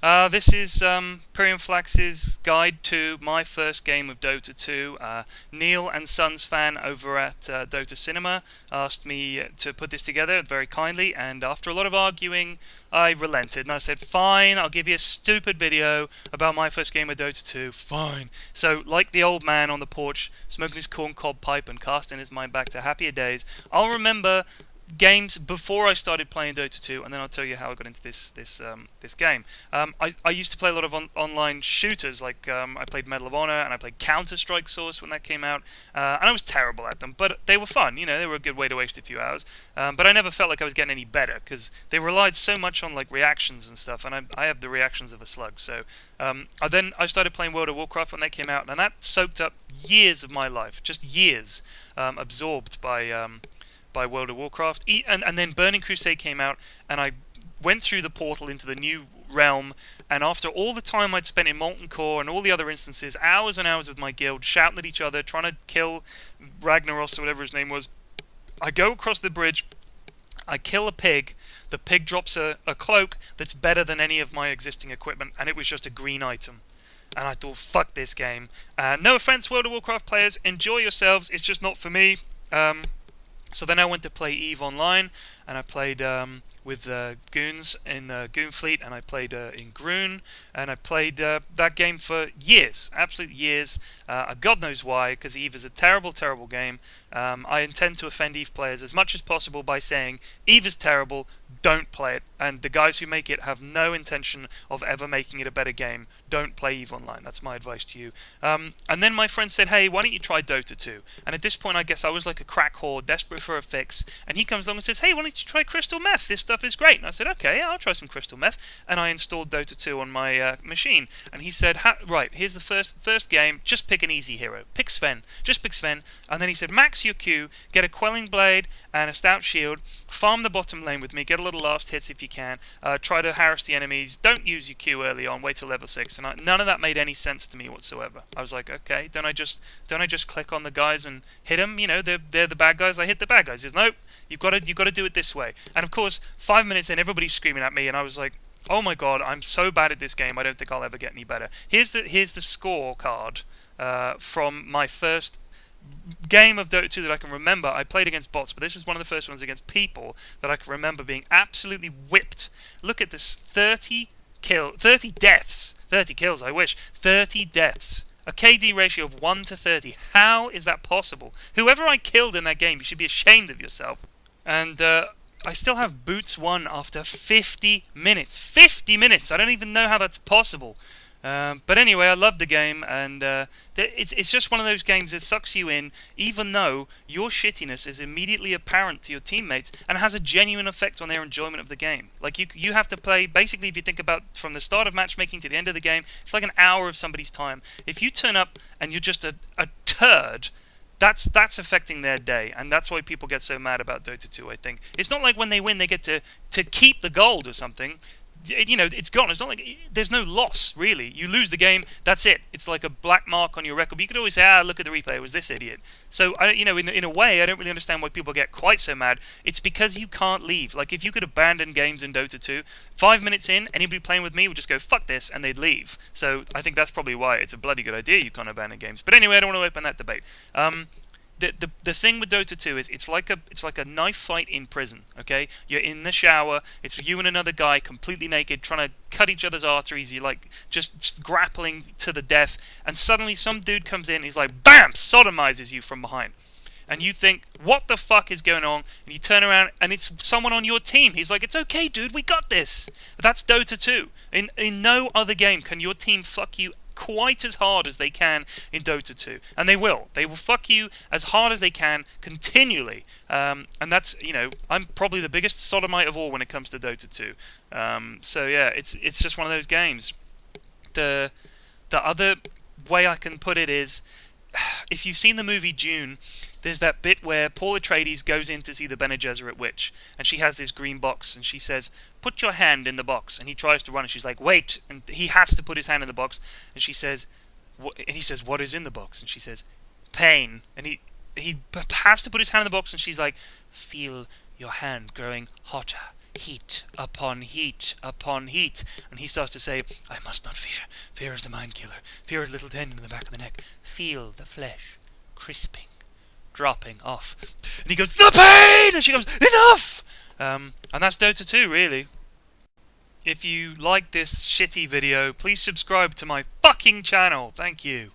This is Pyrian Flax's guide to my first game of Dota 2. Neil and Sons fan over at Dota Cinema asked me to put this together very kindly, and after a lot of arguing, I relented and I said, "Fine, I'll give you a stupid video about my first game of Dota 2. Fine." So, like the old man on the porch, smoking his corncob pipe and casting his mind back to happier days, I'll remember games before I started playing Dota 2, and then I'll tell you how I got into this game. I used to play a lot of online shooters, like I played Medal of Honor and I played Counter-Strike Source when that came out, and I was terrible at them, but they were fun. They were a good way to waste a few hours. But I never felt like I was getting any better because they relied so much on like reactions and stuff, and I have the reactions of a slug. So I started playing World of Warcraft when that came out, and that soaked up years of my life, just years absorbed by World of Warcraft. And then Burning Crusade came out, and I went through the portal into the new realm, and after all the time I'd spent in Molten Core and all the other instances, hours and hours with my guild, shouting at each other, trying to kill Ragnaros or whatever his name was, I go across the bridge, I kill a pig, the pig drops a cloak that's better than any of my existing equipment, and it was just a green item. And I thought, fuck this game. No offense, World of Warcraft players, enjoy yourselves, it's just not for me. So then I went to play EVE Online, and I played with goons in the Goon Fleet, and I played in Groon, and I played that game for years, absolute years. God knows why, because EVE is a terrible, terrible game. I intend to offend EVE players as much as possible by saying EVE is terrible, don't play it, and the guys who make it have no intention of ever making it a better game. Don't play EVE Online. That's my advice to you. And then my friend said, "Hey, why don't you try Dota 2?" And at this point, I guess I was like a crack whore, desperate for a fix. And he comes along and says, "Hey, why don't you try Crystal Meth? This stuff is great." And I said, "Okay, I'll try some Crystal Meth." And I installed Dota 2 on my machine. And he said, "Right, here's the first game. Just pick an easy hero. Pick Sven. Just pick Sven." And then he said, "Max your Q, get a Quelling Blade and a Stout Shield, farm the bottom lane with me, get a little last hits if you can, try to harass the enemies, don't use your Q early on, wait till level 6. And none of that made any sense to me whatsoever. I was like, okay, don't I just click on the guys and hit them? They're the bad guys, I hit the bad guys. He says, "Nope, you've got to do it this way." And of course, 5 minutes in, everybody's screaming at me, and I was like, oh my god, I'm so bad at this game, I don't think I'll ever get any better. Here's the scorecard from my first game of Dota 2 that I can remember. I played against bots, but this is one of the first ones against people that I can remember being absolutely whipped. Look at this, 30 deaths, 30 kills, I wish, 30 deaths. A KD ratio of 1 to 30. How is that possible? Whoever I killed in that game, you should be ashamed of yourself. And I still have Boots 1 after 50 minutes. 50 minutes! I don't even know how that's possible. But anyway, I love the game, and it's just one of those games that sucks you in, even though your shittiness is immediately apparent to your teammates and has a genuine effect on their enjoyment of the game. Like, you have to play, basically, if you think about from the start of matchmaking to the end of the game, it's like an hour of somebody's time. If you turn up and you're just a turd, that's affecting their day, and that's why people get so mad about Dota 2, I think. It's not like when they win, they get to keep the gold or something. It's gone. It's not like there's no loss, really. You lose the game, that's it. It's like a black mark on your record. But you could always say, look at the replay, it was this idiot. So, in a way, I don't really understand why people get quite so mad. It's because you can't leave. Like, if you could abandon games in Dota 2, 5 minutes in, anybody playing with me would just go, fuck this, and they'd leave. So, I think that's probably why it's a bloody good idea you can't abandon games. But anyway, I don't want to open that debate. The thing with Dota 2 is it's like a knife fight in prison, okay? You're in the shower, it's you and another guy completely naked trying to cut each other's arteries, you're like just grappling to the death, and suddenly some dude comes in, he's like, BAM! Sodomizes you from behind. And you think, what the fuck is going on? And you turn around and it's someone on your team. He's like, it's okay, dude, we got this. That's Dota 2. In no other game can your team fuck you quite as hard as they can in Dota 2. And they will. They will fuck you as hard as they can, continually. And that's, I'm probably the biggest sodomite of all when it comes to Dota 2. So yeah, it's just one of those games. The other way I can put it is, if you've seen the movie Dune, there's that bit where Paul Atreides goes in to see the Bene Gesserit witch, and she has this green box, and she says, "Put your hand in the box." And he tries to run, and she's like, "Wait!" And he has to put his hand in the box, and she says, and he says, "What is in the box?" And she says, "Pain." And he has to put his hand in the box, and she's like, "Feel your hand growing hotter heat upon heat upon heat. And he starts to say, I must not fear. Fear is the mind killer. Fear is a little tendon in the back of the neck. Feel the flesh crisping, dropping off. And he goes, the pain! And she goes, enough! And that's Dota 2, really. If you like this shitty video, please subscribe to my fucking channel. Thank you.